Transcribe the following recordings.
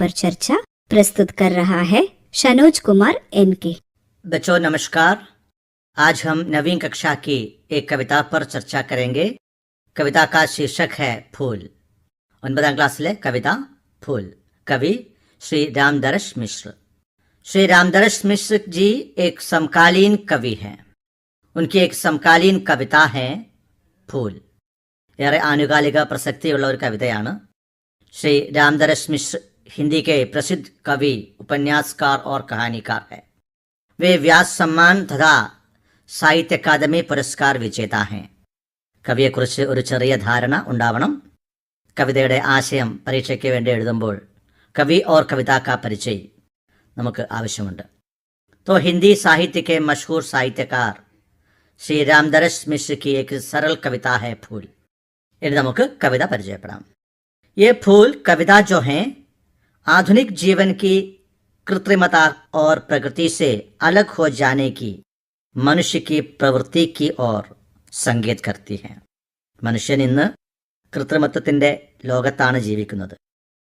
पर चर्चा प्रस्तुत कर रहा है शनोज कुमार एनके। बच्चों नमस्कार। आज हम नवीन कक्षा की एक कविता पर चर्चा करेंगे। कविता का शीर्षक है फूल। 9ാം ക്ലാസ്സിലെ കവിത फूल। कवि श्री रामदरस मिश्र। श्री रामदरस मिश्र जी एक समकालीन कवि हैं। उनकी एक समकालीन कविता है फूल। ഏറെ ആനുകാലിക പ്രസക്തിയുള്ള ഒരു കവിതയാണ്। श्री रामदरस मिश्र हिंदी के प्रसिद्ध कवि, उपन्यासकार और कहानीकार हैं। वे व्यास सम्मान तथा സാഹിത്യ അക്കാദമി പുരസ്കാർ വിജേത हैं। കവിയെക്കുറിച്ച് ഒരു ചെറിയ ധാരണ ഉണ്ടാവണം। കവിതയുടെ ആശയം പരീക്ഷയ്ക്ക് വേണ്ടി എഴുതുമ്പോൾ कवि और कविता का परिचय നമുക്ക് ആവശ്യമുണ്ട്। तो हिंदी साहित्य के मशहूर साहित्यकार श्री रामदरस मिश्र की एक सरल कविता है फूल। इन्हें നമുക്ക് कविता പരിചയപ്പെടാം। ये फूल कविता जो है आधुनिक जीवन की कृत्रिमता और प्रकृति से अलग हो जाने की मनुष्य की प्रवृत्ति की ओर संकेत करती है। മനുഷ്യൻ ഇന്ന് കൃത്രിമത്വത്തിന്റെ ലോകത്താണ് ജീവിക്കുന്നത്।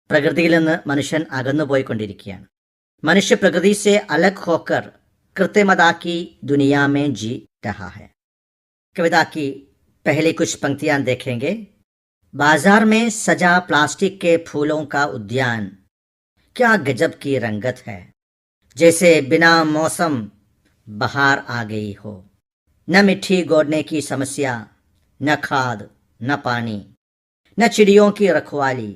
പ്രകൃതിയിൽ നിന്ന് മനുഷ്യൻ അകന്നുപോയിക്കൊണ്ടിരിക്കുകയാണ്। मनुष्य प्रकृति से अलग होकर कृत्रिमता की दुनिया में जी रहा है। कविता की पहली कुछ पंक्तियां देखेंगे। बाजार में सजा प्लास्टिक के फूलों का उद्यान, क्या गजब की रंगत है, जैसे बिना मौसम बहार आ गई हो। न मिट्टी गोड़ने की समस्या, न खाद, न पानी, न चिड़ियों की रखवाली,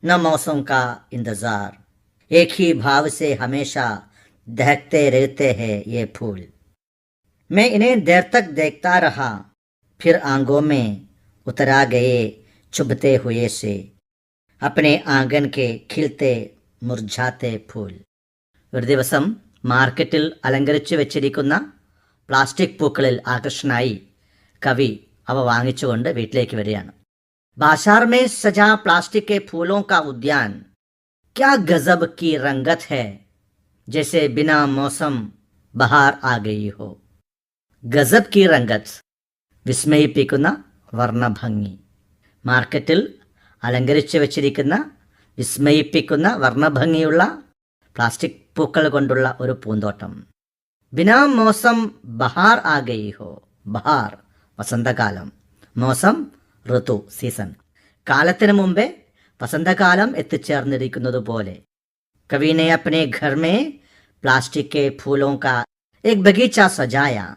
न मौसम का इंतजार, एक ही भाव से हमेशा दहकते रहते हैं ये फूल। मैं इन्हें देर तक देखता रहा, फिर आंगों में उतरा गए चुभते हुए से, अपने आंगन के खिलते മുർജാത്തെ ഫൂൽ। ഒരു ദിവസം മാർക്കറ്റിൽ അലങ്കരിച്ചു വെച്ചിരിക്കുന്ന പ്ലാസ്റ്റിക് പൂക്കളിൽ ആകർഷനായി കവി അവ വാങ്ങിച്ചുകൊണ്ട് വീട്ടിലേക്ക് വരികയാണ്। बाजार में सजा प्लास्टिक के फूलों का उद्यान, क्या गजब की रंगत है, जैसे बिना मौसम बहार आ गई हो। गजब की रंगत, വിസ്മയിപ്പിക്കുന്ന വർണ്ണഭംഗി। മാർക്കറ്റിൽ അലങ്കരിച്ചു വെച്ചിരിക്കുന്ന വിസ്മയിപ്പിക്കുന്ന വർണ്ണഭംഗിയുള്ള പ്ലാസ്റ്റിക് പൂക്കൾ കൊണ്ടുള്ള ഒരു പൂന്തോട്ടം। ബിനാ മോസം ബഹാർ ആ ഗയി ഹോ। ബഹാർ വസന്തകാലം, മോസം ഋതു സീസൺ, കാലത്തിന് മുമ്പേ വസന്തകാലം എത്തിച്ചേർന്നിരിക്കുന്നത് പോലെ। कवि ने अपने घर में प्लास्टिक के फूलों का एक बगीचा सजाया।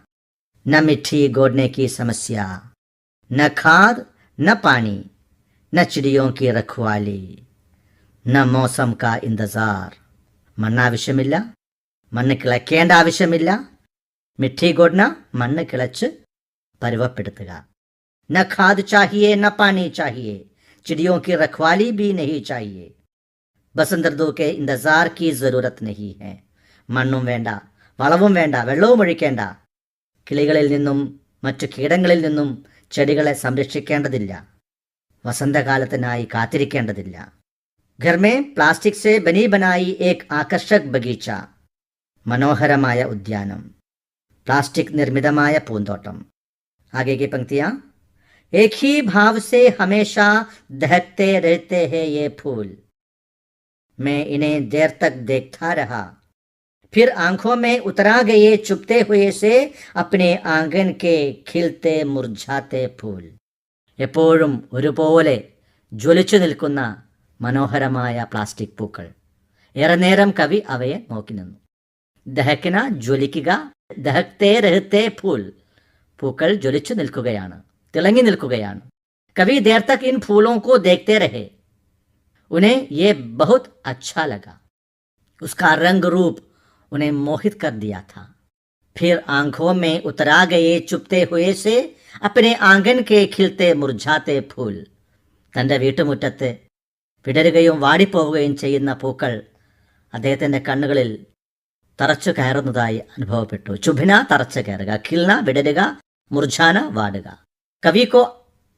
न मिट्टी गोड़ने की समस्या, न खाद, न पानी, न चिड़ियों की रखवाली, न मौसम का इंतजार। മണ്ണ് ആവശ്യമില്ല, മണ്ണ് കിളയ്ക്കേണ്ട ആവശ്യമില്ല, മിഠി ഗോഡ്ന മണ്ണ് കിളച്ച് പരുവപ്പെടുത്തുക। न खाद चाहिए, न पानी चाहिए, चिड़ियों की रखवाली भी नहीं चाहिए। बसंत ऋतु के इंतजार की जरूरत नहीं है। മണ്ണും വേണ്ട, വളവും വേണ്ട, വെള്ളവും ഒഴിക്കേണ്ട, കിളികളിൽ നിന്നും മറ്റു കീടങ്ങളിൽ നിന്നും ചെടികളെ സംരക്ഷിക്കേണ്ടതില്ല, വസന്തകാലത്തിനായി കാത്തിരിക്കേണ്ടതില്ല। घर में प्लास्टिक से बनी बनाई एक आकर्षक बगीचा, മനോഹരമായ ഉദ്യാനം, പ്ലാസ്റ്റിക് നിർമ്മിതമായ പൂന്തോട്ടം। आगे की पंक्तियां। एक ही भाव से हमेशा दहकते रहते हैं ये फूल, मैं इन्हें देर तक देखता रहा, फिर आंखों में उतरा गए चुभते हुए से, अपने आंगन के खिलते मुरझाते फूल। എപ്പോഴും ഒരുപോലെ ജ്വലിച്ചു നിൽക്കുന്ന മനോഹരമായ പ്ലാസ്റ്റിക് പൂക്കൾ। ഏറെ നേരം കവി അവയെ നോക്കി നിന്നു। ദഹക്കന, ജ്വലിക്കുക, ദഹക്തേ രഹത്തെ ഫൂൽ, പൂക്കൾ ജ്വലിച്ചു നിൽക്കുകയാണ്, തിളങ്ങി നിൽക്കുകയാണ്। कवि देर तक इन फूलों को देखते रहे, उन्हें ये बहुत अच्छा लगा, उसका रंग रूप उन्हें मोहित कर दिया था। फिर आंखों में उतरा गए चुभते हुए से, अपने आंगन के खिलते मुरझाते फूल। തൻ്റെ വീട്ടുമുറ്റത്ത് വിടരുകയും വാടിപ്പോവുകയും ചെയ്യുന്ന പൂക്കൾ അദ്ദേഹത്തിൻ്റെ കണ്ണുകളിൽ തറച്ചു കയറുന്നതായി അനുഭവപ്പെട്ടു। ചുഭിന തറച്ചു കയറുക, ഖിൽന വിടരുക, മുർജാന വാടുക। कवि को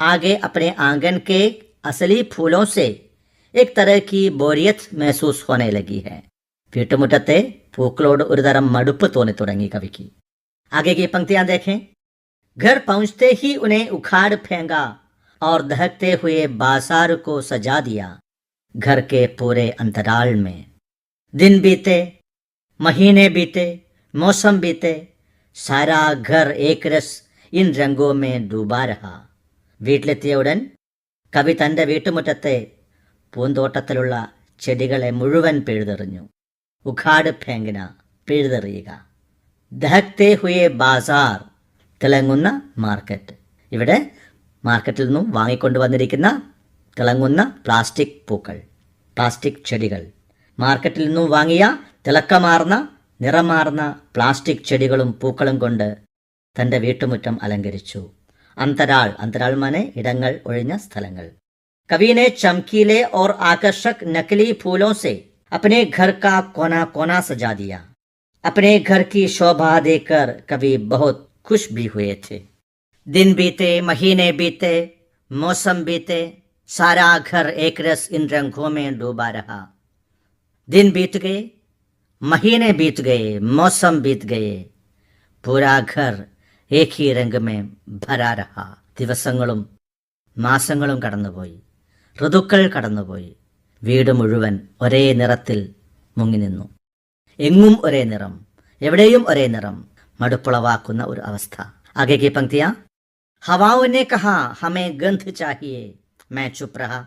आगे अपने आंगन के असली फूलों से एक तरह की बोरियत महसूस होने लगी है। വീട്ടുമുറ്റത്തെ പൂക്കളോട് ഒരു തരം മടുപ്പ് തോന്നി തുടങ്ങി കവിക്ക്। आगे की पंक्तियां देखें। घर पहुंचते ही उन्हें उखाड़ फेंका और दहकते हुए बाजार को सजा दिया। घर के पूरे अंतराल में। दिन बीते, महीने बीते, मौसम बीते, सारा घर एक रस इन रंगों में डूबा रहा. വീട്ടിലെത്തിയ ഉടൻ കവി തൻ്റെ വീട്ടുമുറ്റത്തെ പൂന്തോട്ടത്തിലുള്ള ചെടികളെ മുഴുവൻ പിഴുതെറിഞ്ഞു. ഉഖാട് ഫേങ്കന, പിഴുതെറിയുക. ദഹക്തേ ഹുയേ ബാസാർ, തിളങ്ങുന്ന മാർക്കറ്റ്. ഇവിടെ മാർക്കറ്റിൽ നിന്നും വാങ്ങിക്കൊണ്ടുവന്നിരിക്കുന്ന തിളങ്ങുന്ന പ്ലാസ്റ്റിക് പൂക്കൾ, പ്ലാസ്റ്റിക് ചെടികൾ. മാർക്കറ്റിൽ നിന്നും വാങ്ങിയ തിളക്കമാർന്ന നിറമാർന്ന പ്ലാസ്റ്റിക് ചെടികളും പൂക്കളും കൊണ്ട് തൻ്റെ വീട്ടുമുറ്റം അലങ്കരിച്ചു. അന്തരാൾ, അന്തരാൾ മാനെ ഇടങ്ങൾ, ഒഴിഞ്ഞ സ്ഥലങ്ങൾ. कवि ने चमकीले और आकर्षक नकली फूलों से अपने घर का कोना कोना सजा दिया. अपने घर की शोभा देकर कवि बहुत खुश भी हुए थे. दिन बीते, महीने बीते, मौसम बीते, सारा घर एक रस इन रंगों में डूबा रहा. दिन बीत गए, महीने बीत गए, मौसम बीत गए, पूरा घर एक ही रंग में भरा रहा. ദിവസങ്ങളും മാസങ്ങളും കടന്നുപോയി, ഋതുക്കൾ കടന്നുപോയി. വീട് മുഴുവൻ ഒരേ നിറത്തിൽ മുങ്ങി നിന്നു. എങ്ങും ഒരേ നിറം, എവിടെയും ഒരേ നിറം, മടുപ്പുളവാക്കുന്ന ഒരു അവസ്ഥ. आगे की पंक्तियां. हवाओं ने कहा हमें गंध चाहिए, मैं चुप रहा.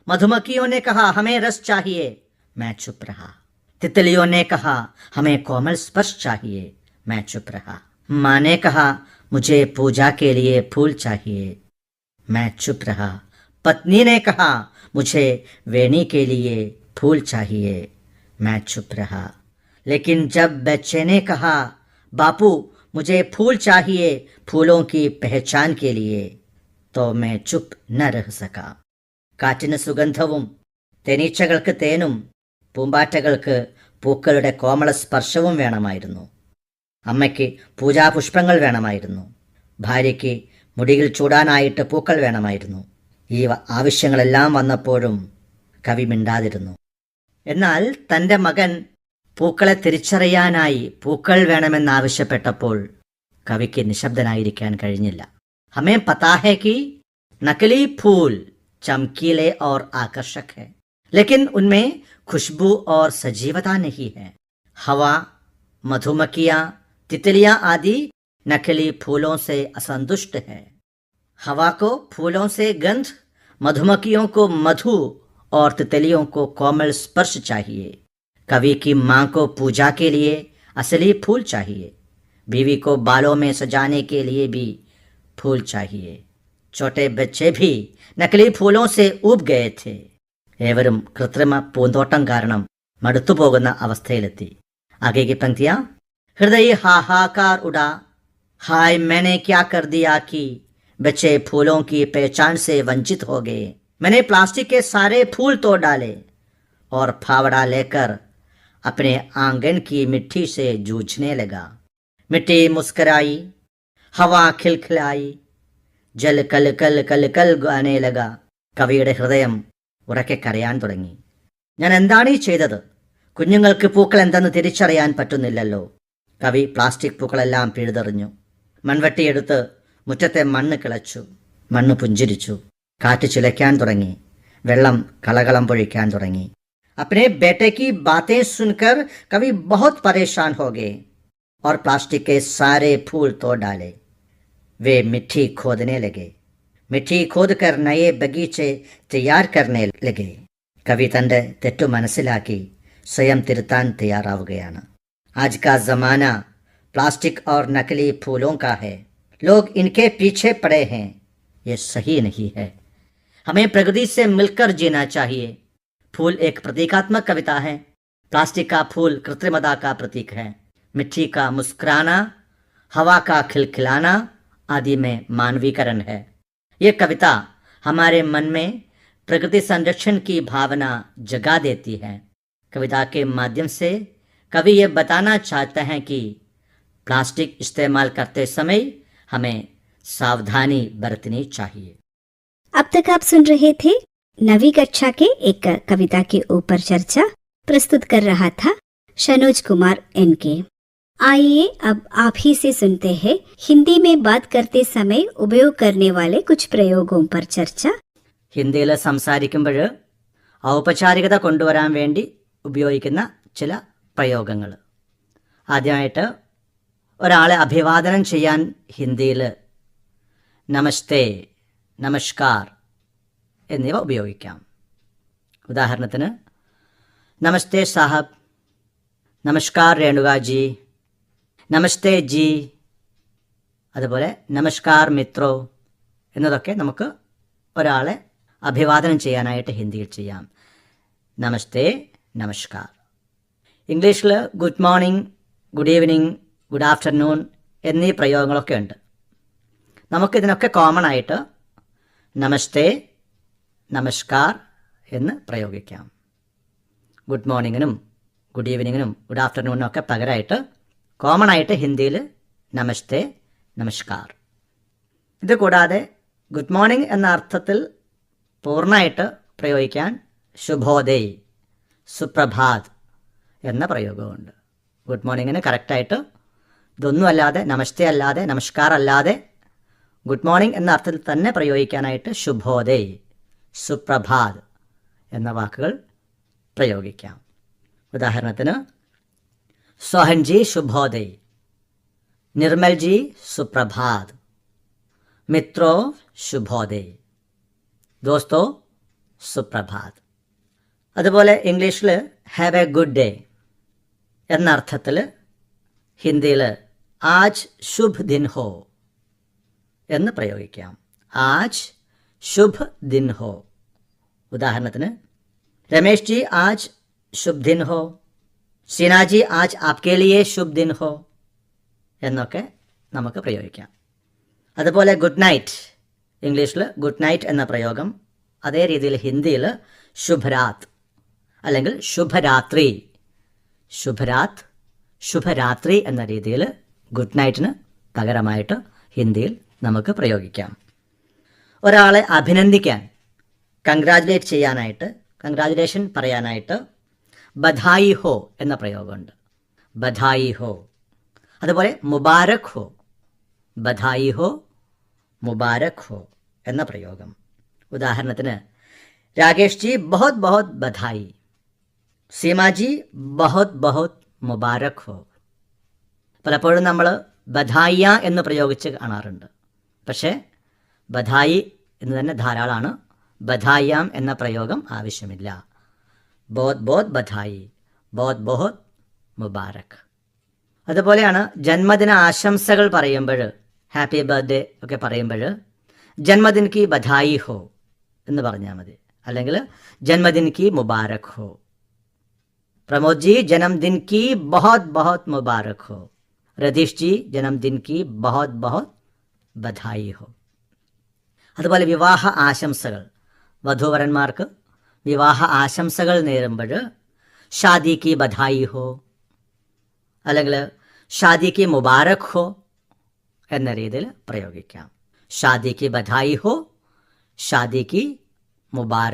मधुमक्खियों ने कहा हमें रस चाहिए, मैं चुप रहा. तितलियों ने कहा हमें कोमल स्पर्श चाहिए, मैं चुप रहा. माँ ने कहा मुझे पूजा के लिए फूल चाहिए, मैं चुप रहा. पत्नी ने कहा मुझे वेणी के लिए फूल चाहिए, मैं चुप रहा. लेकिन जब बच्चे ने कहा बापू मुझे फूल चाहिए फूलों की पहचान के लिए, तो मैं चुप न रह सका. കാറ്റിന് സുഗന്ധവും തേനീച്ചകൾക്ക് തേനും പൂമ്പാറ്റകൾക്ക് പൂക്കളുടെ കോമള സ്പർശവും വേണമായിരുന്നു. അമ്മയ്ക്ക് പൂജാപുഷ്പങ്ങൾ വേണമായിരുന്നു. ഭാര്യയ്ക്ക് മുടിയിൽ ചൂടാനായിട്ട് പൂക്കൾ വേണമായിരുന്നു. ഈ ആവശ്യങ്ങളെല്ലാം വന്നപ്പോഴും കവി മിണ്ടാതിരുന്നു. എന്നാൽ തൻ്റെ മകൻ പൂക്കളെ തിരിച്ചറിയാനായി പൂക്കൾ വേണമെന്നാവശ്യപ്പെട്ടപ്പോൾ കവിക്ക് നിശബ്ദനായിരിക്കാൻ കഴിഞ്ഞില്ല. ഹമേ പതാ ഹൈ കി നകലി ഫൂൽ ചംകീലെ और आकर्षक है, लेकिन उनमें खुशबू और सजीवता नहीं है. हवा, मधुमक्खियां, तितलियां आदि नकली फूलों से असंतुष्ट है. हवा को फूलों से गंध, मधुमक्खियों को मधु और तितलियों को कोमल स्पर्श चाहिए. कवि की माँ को पूजा के लिए असली फूल चाहिए. बीवी को बालों में सजाने के लिए भी फूल चाहिए. छोटे बच्चे भी नकली फूलों से ऊब गए थे. ഏവരും കൃത്രിമ പൂന്തോട്ടം കാരണം മടുത്തുപോകുന്ന അവസ്ഥയിലെത്തി. आगे की पंक्तियां. हृदय हाहाकार उड़ा, हाय मैंने क्या कर दिया कि बच्चे फूलों की पहचान से वंचित हो गए. मैंने प्लास्टिक के सारे फूल तोड़ डाले और फावड़ा लेकर अपने आंगन की मिट्टी से जूझने लगा. मिट्टी मुस्कुराई, हवा खिलखिलाई, जल कल कल कल कल गाने लगा. കവിയുടെ ഹൃദയം ഉറക്കെ കരയാൻ തുടങ്ങി. ഞാൻ എന്താണ് ഈ ചെയ്തത്? കുഞ്ഞുങ്ങൾക്ക് പൂക്കൾ എന്തെന്ന് തിരിച്ചറിയാൻ പറ്റുന്നില്ലല്ലോ. കവി പ്ലാസ്റ്റിക് പൂക്കളെല്ലാം പിഴുതെറിഞ്ഞു. മൺവെട്ടിയെടുത്ത് മുറ്റത്തെ മണ്ണ് കിളച്ചു. മണ്ണ് പുഞ്ചിരിച്ചു. കാറ്റ് ചിലയ്ക്കാൻ തുടങ്ങി. വെള്ളം കളകളം പൊഴിക്കാൻ തുടങ്ങി. अपने बेटे की बातें सुनकर कवि बहुत परेशान हो गए और प्लास्टिक के सारे फूल तोड़ डाले. वे मिट्टी खोदने लगे. मिट्टी खोद कर नए बगीचे तैयार करने लगे. कवि തൻ്റെ തെറ്റു മനസ്സിലാക്കി സ്വയം തിരുത്താൻ തയ്യാറാവുകയാണ്. आज का जमाना प्लास्टिक और नकली फूलों का है. लोग इनके पीछे पड़े हैं. ये सही नहीं है. हमें प्रकृति से मिलकर जीना चाहिए. फूल एक प्रतीकात्मक कविता है. प्लास्टिक का फूल कृत्रिमता का प्रतीक है. मिट्टी का मुस्कुराना, हवा का खिलखिलाना आदि में मानवीकरण है. ये कविता हमारे मन में प्रकृति संरक्षण की भावना जगा देती है. कविता के माध्यम से कवि ये बताना चाहते हैं कि प्लास्टिक इस्तेमाल करते समय हमें सावधानी बरतनी चाहिए. अब तक आप सुन रहे थे नवी कक्षा के एक कविता के ऊपर चर्चा. प्रस्तुत कर रहा था शनोज कुमार एनके. आइए अब आप ही से सुनते हैं हिंदी में बात करते समय उपयोग करने वाले कुछ प्रयोगों पर चर्चा. ഹിന്ദിയിൽ സംസാരിക്കുമ്പോൾ ഔപചാരികത കൊണ്ടുവരാൻ വേണ്ടി ഉപയോഗിക്കുന്ന ചില പ്രയോഗങ്ങൾ. ആദ്യമായിട്ട് ഒരാളെ അഭിവാദനം ചെയ്യാൻ ഹിന്ദിയിൽ നമസ്തേ, നമസ്കാർ എന്നിവ ഉപയോഗിക്കാം. ഉദാഹരണത്തിന് നമസ്തേ സാഹബ്, നമസ്കാർ രേണുകാജി, നമസ്തേ ജി, അതുപോലെ നമസ്കാർ മിത്രോ എന്നതൊക്കെ നമുക്ക് ഒരാളെ അഭിവാദനം ചെയ്യാനായിട്ട് ഹിന്ദിയിൽ ചെയ്യാം. നമസ്തേ, നമസ്കാർ. ഇംഗ്ലീഷിൽ good morning, good evening, good afternoon എന്നീ പ്രയോഗങ്ങളൊക്കെ ഉണ്ട്. നമുക്കിതിനൊക്കെ കോമൺ ആയിട്ട് നമസ്തേ, നമസ്കാർ എന്ന് പ്രയോഗിക്കാം. ഗുഡ് മോർണിംഗിനും ഗുഡ് ഈവനിങ്ങിനും ഗുഡ് ആഫ്റ്റർനൂണിനും ഒക്കെ പകരമായിട്ട് കോമൺ ആയിട്ട് ഹിന്ദിയിൽ നമസ്തേ, നമസ്കാർ. ഇത് കൂടാതെ ഗുഡ് മോർണിംഗ് എന്ന അർത്ഥത്തിൽ പൂർണ്ണമായിട്ട് പ്രയോഗിക്കാൻ ശുഭോദയ്, സുപ്രഭാത് എന്ന പ്രയോഗമുണ്ട്. ഗുഡ് മോർണിംഗിന് കറക്റ്റായിട്ട് ഇതൊന്നും അല്ലാതെ, നമസ്തേ അല്ലാതെ, നമസ്കാർ അല്ലാതെ ഗുഡ് മോർണിംഗ് എന്ന അർത്ഥത്തിൽ തന്നെ പ്രയോഗിക്കാനായിട്ട് ശുഭോദയ്, സുപ്രഭാത് എന്ന വാക്കുകൾ പ്രയോഗിക്കാം. ഉദാഹരണത്തിന് സോഹൻജി ശുഭോദയ്, നിർമ്മൽജി സുപ്രഭാത്, മിത്രോ ശുഭോദയ്, ദോസ്തോ സുപ്രഭാത്. അതുപോലെ ഇംഗ്ലീഷിൽ ഹാവ് എ ഗുഡ് ഡേ എന്ന അർത്ഥത്തിൽ ഹിന്ദിയിൽ ആജ് ശുഭ് ദിൻ ഹോ എന്ന് പ്രയോഗിക്കാം. ആജ് ശുഭ് ദിൻ ഹോ. ഉദാഹരണത്തിന് രമേശ് ജി ആജ് ശുഭ് ദിൻ ഹോ, സിനാജി ആജ് ആപ്കെ ലിയേ ശുഭ് ദിൻ ഹോ എന്നൊക്കെ നമുക്ക് പ്രയോഗിക്കാം. അതുപോലെ ഗുഡ് നൈറ്റ്, ഇംഗ്ലീഷിൽ ഗുഡ് നൈറ്റ് എന്ന പ്രയോഗം അതേ രീതിയിൽ ഹിന്ദിയിൽ ശുഭരാത് അല്ലെങ്കിൽ ശുഭരാത്രി, ശുഭരാത്, ശുഭരാത്രി എന്ന രീതിയിൽ ഗുഡ് നൈറ്റിന് പകരമായിട്ട് ഹിന്ദിയിൽ നമുക്ക് പ്രയോഗിക്കാം. ഒരാളെ അഭിനന്ദിക്കാൻ, കൺഗ്രാജുലേറ്റ് ചെയ്യാനായിട്ട്, കൺഗ്രാജുലേഷൻ പറയാനായിട്ട് ബധായി ഹോ എന്ന പ്രയോഗമുണ്ട്. ബധായി ഹോ. അതുപോലെ മുബാരക് ഹോ, ബധായി ഹോ, മുബാരക് ഹോ എന്ന പ്രയോഗം. ഉദാഹരണത്തിന് രാകേഷ് ജി ബഹുത് ബഹുത് ബധായി, സീമാജി ബഹുത് ബഹുത് മുബാരക് ഹോ. പലപ്പോഴും നമ്മൾ ബധായിയ എന്ന് പ്രയോഗിച്ച് കാണാറുണ്ട്. പക്ഷേ ബധായി എന്ന് തന്നെ ധാരാളമാണ്. ബധായിയാം എന്ന പ്രയോഗം ആവശ്യമില്ല. ബോത് ബോത് ബധായി, ബോത് ബോത് മുബാരക്. അതുപോലെയാണ് ജന്മദിന ആശംസകൾ പറയുമ്പോൾ, ഹാപ്പി ബർത്ത്ഡേ ഒക്കെ പറയുമ്പോൾ ജന്മദിൻ കി ബധായി ഹോ എന്ന് പറഞ്ഞാൽ മതി. അല്ലെങ്കിൽ ജന്മദിൻ കി മുബാരക് ഹോ. പ്രമോദ് ജി ജന്മദിൻ കി ബഹുത് ബഹുത് മുബാരക് ഹോ. രതീഷ് ജി ജന്മദിൻ കി ബഹുത് ബഹുത് ബധായി ഹോ. അതുപോലെ വിവാഹ ആശംസകൾ, വധൂവരന്മാർക്ക് വിവാഹ ആശംസകൾ നേരുമ്പോൾ ഷാദി കി ബധായി ഹോ അല്ലെങ്കിൽ ഷാദി കി മുബാരക് ഹോ എന്ന രീതിയിൽ പ്രയോഗിക്കാം. ഷാദി കി ബധായി ഹോ, ഷാദി കി മുബാരക്.